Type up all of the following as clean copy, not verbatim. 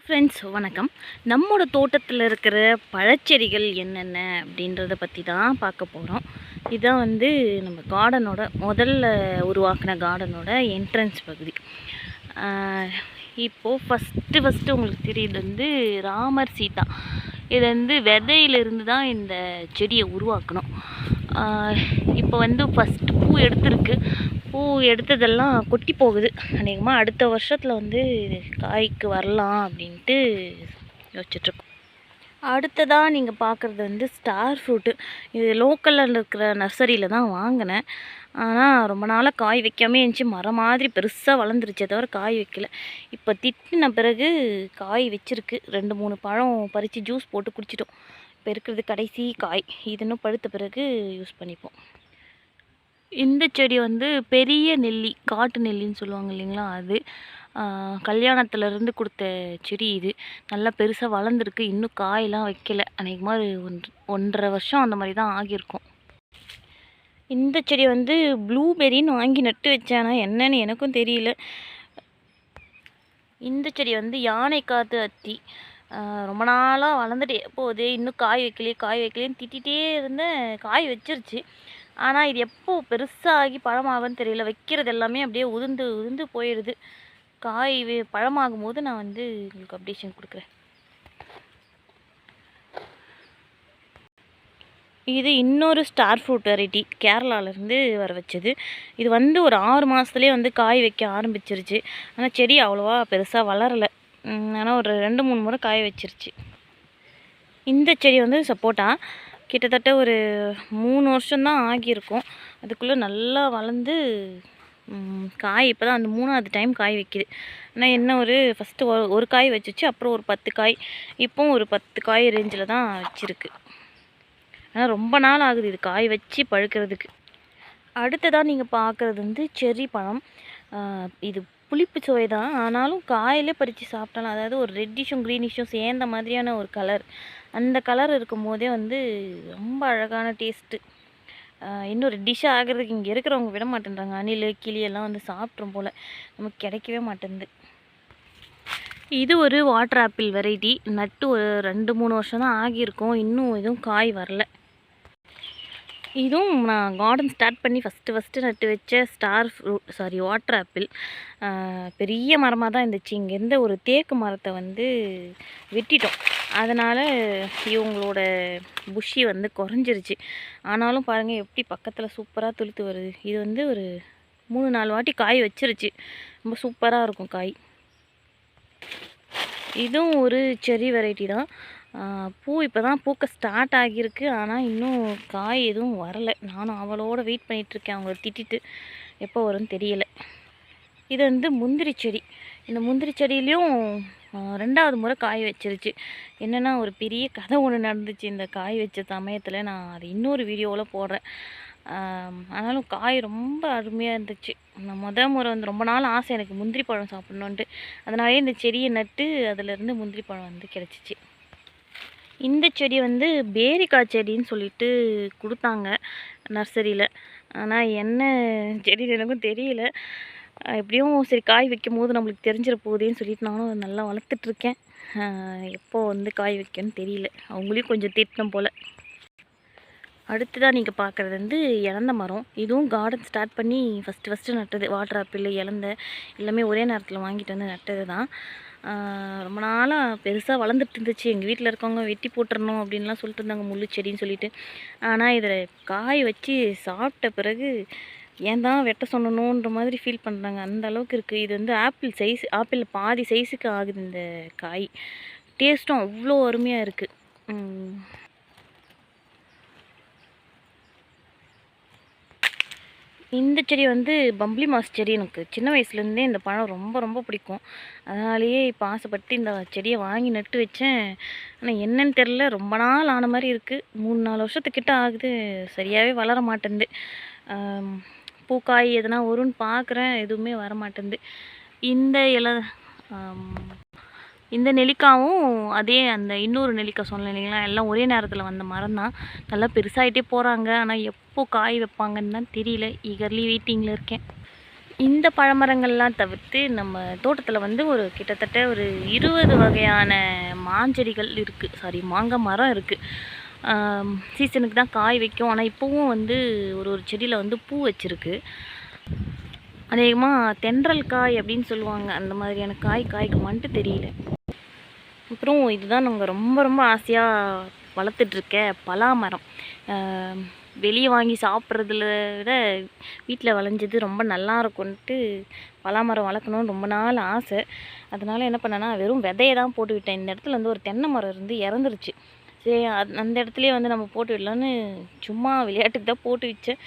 Friends வணக்கம். நம்மோட தோட்டத்தில் இருக்கிற பழச்செடிகள் என்னென்ன அப்படின்றத பற்றி தான் பார்க்க போகிறோம். இதான் நம்ம கார்டனோட முதல்ல உருவாக்கின கார்டனோட என்ட்ரன்ஸ் பகுதி. இப்போது ஃபஸ்ட்டு உங்களுக்கு தெரியுது ராமர் சீதா. இது விதையிலிருந்து தான் இந்த செடியை உருவாக்கணும். இப்போ ஃபஸ்ட்டு பூ எடுத்துருக்கு. பூ எடுத்ததெல்லாம் கொட்டி போகுது. அநேகமாக அடுத்த வருஷத்தில் காய்க்கு வரலாம் அப்படின்ட்டு யோசிச்சுட்ருக்கோம். அடுத்ததாக நீங்கள் பார்க்குறது ஸ்டார் ஃப்ரூட்டு. இது லோக்கலில் இருக்கிற நர்சரியில் தான் வாங்கினேன். ஆனால் ரொம்ப நாளாக காய் வைக்காமே இருந்துச்சு. மரம் மாதிரி பெருசாக வளர்ந்துருச்சே தவிர காய் வைக்கல. இப்போ திட்டின பிறகு காய் வச்சுருக்கு. 2-3 பழம் பறித்து ஜூஸ் போட்டு குடிச்சிட்டோம். இப்போ இருக்கிறது கடைசி காய். இது இன்னும் பழுத்த பிறகு யூஸ் பண்ணிப்போம். இந்த செடி பெரிய நெல்லி, காட்டு நெல்லின்னு சொல்லுவாங்க இல்லைங்களா, அது கல்யாணத்துலேருந்து கொடுத்த செடி. இது நல்லா பெருசாக வளர்ந்துருக்கு. இன்னும் காயெல்லாம் வைக்கலை. அநேகமாக 1.5 வருஷம் அந்த மாதிரி தான் ஆகியிருக்கும். இந்த செடி ப்ளூபெரின்னு வாங்கி நட்டு வச்சேன். ஆனால் என்னன்னு எனக்கும் தெரியல. இந்த செடி யானை காத்து அத்தி. ரொம்ப நாளாக வளர்ந்துட்டே போகுது. இன்னும் காய் வைக்கலையேன்னு திட்டிகிட்டே இருந்தேன். காய் வச்சிருச்சு. ஆனால் இது எப்போ பெருசாகி பழமாகுன்னு தெரியல. வைக்கிறது எல்லாமே அப்படியே உதிர்ந்து போயிடுது. காய் பழமாகும் போது நான் உங்களுக்கு அப்டேஷன் கொடுக்குறேன். இது இன்னொரு ஸ்டார் ஃப்ரூட் வெரைட்டி, கேரளாவிலேருந்து வர வச்சது. இது ஒரு 6 மாதத்துலேயே காய் வைக்க ஆரம்பிச்சிருச்சு. ஆனால் செடி அவ்வளோவா பெருசாக வளரலை. ஆனால் ஒரு 2-3 முறை காய வச்சிருச்சு. இந்த செடி சப்போட்டா. கிட்டத்தட்ட ஒரு 3 வருஷம்தான் ஆகியிருக்கும். அதுக்குள்ளே நல்லா வளர்ந்து காய் இப்போ தான் 3ஆவது டைம் காய் வைக்கிது. ஆனால் ஃபஸ்ட்டு ஒரு காய் வச்சிச்சு. அப்புறம் ஒரு 10 காய். இப்போவும் ஒரு 10 காய் ரேஞ்சில் தான் வச்சுருக்கு. ஆனால் ரொம்ப நாள் ஆகுது இது காய் வச்சு பழுக்கிறதுக்கு. அடுத்ததாக நீங்கள் பார்க்குறது செர்ரி பழம். இது புளிப்பு சுவை தான். ஆனாலும் காயிலே பறித்து சாப்பிட்டாலும், அதாவது ஒரு ரெட்டிஷும் க்ரீனிஷும் சேர்ந்த மாதிரியான ஒரு கலர். அந்த கலர் இருக்கும் போதே ரொம்ப அழகான டேஸ்ட்டு. இன்னும் ரெட்டிஷாக ஆகிறதுக்கு இங்கே இருக்கிறவங்க விட மாட்டேன்றாங்க. அணில் கிளியெல்லாம் சாப்பிட்ரும் போல். நமக்கு கிடைக்கவே மாட்டேங்குது. இது ஒரு வாட்டர் ஆப்பிள் வெரைட்டி. நட்டு ஒரு 2-3 வருஷம் தான் ஆகியிருக்கும். இன்னும் எதுவும் காய் வரல. இதுவும் நான் கார்டன் ஸ்டார்ட் பண்ணி ஃபஸ்ட்டு நட்டு வச்ச வாட்டர் ஆப்பிள். பெரிய மரமாக தான் இருந்துச்சு. இங்கேருந்து ஒரு தேக்கு மரத்தை வெட்டிட்டோம். அதனால் இவங்களோட புஷி குறைஞ்சிருச்சு. ஆனாலும் பாருங்கள் எப்படி பக்கத்தில் சூப்பராக துளுத்து வருது. இது ஒரு 3-4 வாட்டி காய் வச்சிருச்சு. ரொம்ப சூப்பராக இருக்கும் காய். இதுவும் ஒரு செர்ரி வெரைட்டி தான். பூ இப்போ தான் பூக்க ஸ்டார்ட் ஆகியிருக்கு. ஆனால் இன்னும் காய் எதுவும் வரலை. நானும் அவளோட வெயிட் பண்ணிகிட்ருக்கேன். அவங்கள திட்டிட்டு எப்போ வரும்னு தெரியலை. இது முந்திரி செடி. இந்த முந்திரி செடியிலையும் 2ஆவது முறை காய் வச்சிருச்சு. என்னென்னா ஒரு பெரிய கதை ஒன்று நடந்துச்சு இந்த காய் வச்ச சமயத்தில். நான் அது இன்னொரு வீடியோவில் போடுறேன். ஆனாலும் காய் ரொம்ப அருமையாக இருந்துச்சு. நான் முறை ரொம்ப நாள் ஆசை எனக்கு முந்திரி பழம் சாப்பிட்ணுன்ட்டு. அதனாலே இந்த செடியை நட்டு அதிலேருந்து முந்திரி பழம் கிடச்சிச்சு. இந்த செடி பேரிக்காய் செடின்னு சொல்லிட்டு கொடுத்தாங்க நர்சரியில். ஆனால் என்ன செடின்னு எனக்கும் தெரியல. எப்படியும் சரி காய் வைக்கும் போது நம்மளுக்கு தெரிஞ்சிட போகுதுன்னு சொல்லிட்டு நானும் நல்லா வளர்த்துட்ருக்கேன். எப்போ காய் வைக்கணும்னு தெரியல. அவங்களையும் கொஞ்சம் திட்டணும் போல். அடுத்ததாக நீங்கள் பார்க்குறது இலந்த மரம். இதுவும் கார்டன் ஸ்டார்ட் பண்ணி ஃபஸ்ட்டு நட்டது. வாட்டர் ஆப்பிள், இலந்த எல்லாமே ஒரே நேரத்தில் வாங்கிட்டு நட்டது தான். ரொம்ப நாளாக பெருசாக வளர்ந்துட்டு இருந்துச்சு. எங்கள் வீட்டில் இருக்கவங்க வெட்டி போட்டுறணும் அப்படின்லாம் சொல்லிட்டு இருந்தாங்க, முள்ளு செடின்னு சொல்லிட்டு. ஆனால் இதில் காய் வச்சு சாப்பிட்ட பிறகு ஏன் தான் வெட்ட சொன்னணுன்ற மாதிரி ஃபீல் பண்ணுறாங்க. அந்த அளவுக்கு இருக்குது. இது ஆப்பிள் பாதி சைஸுக்கு ஆகுது இந்த காய். டேஸ்ட்டும் அவ்வளோ அருமையாக இருக்குது. இந்த செடி பம்ப்ளி மாஸ் செடி. எனக்கு சின்ன வயசுலேருந்தே இந்த பழம் ரொம்ப பிடிக்கும். அதனாலேயே இப்போ ஆசைப்பட்டு இந்த செடியை வாங்கி நட்டு வச்சேன். ஆனால் என்னன்னு தெரில, ரொம்ப நாள் ஆன மாதிரி இருக்குது. 3-4 வருஷத்துக்கிட்ட ஆகுது. சரியாகவே வளர மாட்டேங்குது. பூக்காய் எதனா வரும்னு பார்க்குறேன், எதுவுமே வர மாட்டேங்குது. இந்த நெல்லிக்காவும் அதே அந்த இன்னொரு நெல்லிக்காய் சொன்னேன் இல்லைங்களா, எல்லாம் ஒரே நேரத்தில் வந்த மரம் தான். நல்லா பெருசாகிட்டே போகிறாங்க. ஆனால் எப்போ காய் வைப்பாங்கன்னு தான் தெரியல. ஈகர்லி வெயிட்டிங்கில் இருக்கேன். இந்த பழமரங்கள்லாம் தவிர்த்து நம்ம தோட்டத்தில் வந்து ஒரு கிட்டத்தட்ட ஒரு 20 வகையான மாஞ்செடிகள் இருக்குது. மாங்காய் மரம் இருக்குது. சீசனுக்கு தான் காய் வைக்கும். ஆனால் இப்போவும் வந்து ஒரு ஒரு செடியில் வந்து பூ வச்சுருக்கு. அநேகமாக தென்றல் காய் அப்படின்னு சொல்லுவாங்க. அந்த மாதிரியான காய் காய்க்குமான்ட்டு தெரியல. அப்புறம் இதுதான் நாங்கள் ரொம்ப ரொம்ப ஆசையாக வளர்த்துட்ருக்க பலாமரம். வெளியே வாங்கி சாப்பிட்றதுல விட வீட்டில் விளைஞ்சது ரொம்ப நல்லா இருக்கும்ன்ட்டு பலாமரம் வளர்க்கணுன்னு ரொம்ப நாள் ஆசை. அதனால் என்ன பண்ணேன்னா வெறும் விதையை தான் போட்டு விட்டேன். இந்த இடத்துல வந்து ஒரு தென்னை மரம் இருந்து இறந்துருச்சு. சரி அந்த இடத்துலையே வந்து நம்ம போட்டு விடலான்னு சும்மா விளையாட்டுக்கு தான் போட்டு வச்சேன்.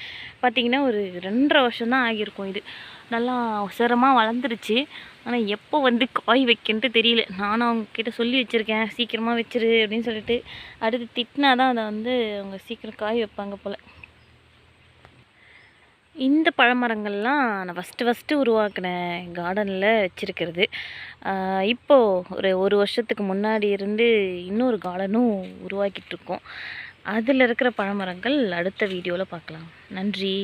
பார்த்திங்கன்னா ஒரு 2.5 வருஷம் தான் ஆகியிருக்கும். இது நல்லா உசரமாக வளர்ந்துருச்சு. ஆனால் எப்போ வந்து காய் வைக்கன்ட்டு தெரியல. நானும் அவங்கக்கிட்ட சொல்லி வச்சுருக்கேன், சீக்கிரமாக வச்சிரு அப்படின்னு சொல்லிட்டு. அடுத்து திட்டினா தான் அதை வந்து அவங்க சீக்கிரம் காய் வைப்பாங்க போல். இந்த பழமரங்கள்லாம் நான் ஃபஸ்ட்டு உருவாக்கின கார்டனில் வச்சுருக்கிறது. இப்போது ஒரு வருஷத்துக்கு முன்னாடி இருந்து இன்னொரு கார்டனும் உருவாக்கிட்டுருக்கோம். அதில் இருக்கிற பழமரங்கள் அடுத்த வீடியோவில் பார்க்கலாம். நன்றி.